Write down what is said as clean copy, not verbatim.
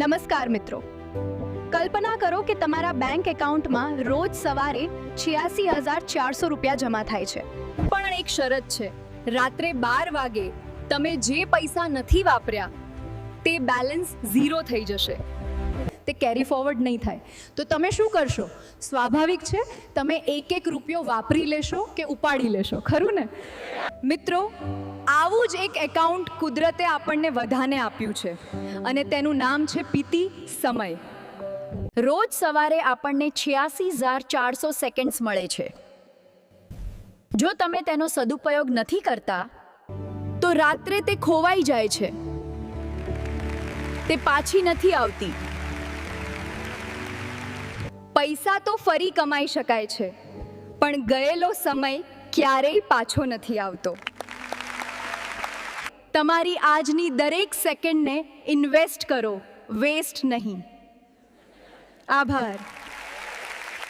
નમસ્કાર મિત્રો, કલ્પના કરો કે તમારા બેંક એકાઉન્ટમાં રોજ સવારે 86,400 રૂપિયા જમા થાય છે. પણ એક શરત છે, રાત્રે 12 વાગે તમે જે પૈસા નથી વાપર્યા તે બેલેન્સ ઝીરો થઈ જશે. તે કેરી ફોરવર્ડ નહીં થાય. તો તમે શું કરશો? સ્વાભાવિક છે, તમે એક રૂપિયો વાપરી લેશો કે ઉપાડી લેશો, ખરું ને? મિત્રો, આવું જ એક એકાઉન્ટ કુદરતે આપણને બધાને આપ્યું છે અને તેનું નામ છે પીતી સમય. રોજ સવારે આપણને 86,400 સેકન્ડ્સ મળે છે. જો તમે તેનો સદુપયોગ નથી કરતા તો રાત્રે તે ખોવાઈ જાય છે, તે પાછી નથી આવતી. પૈસા તો ફરી કમાઈ શકાય છે, પણ ગયેલો સમય ક્યારેય પાછો નથી આવતો. તમારી આજની દરેક સેકન્ડને ઇન્વેસ્ટ કરો, વેસ્ટ નહીં. આભાર.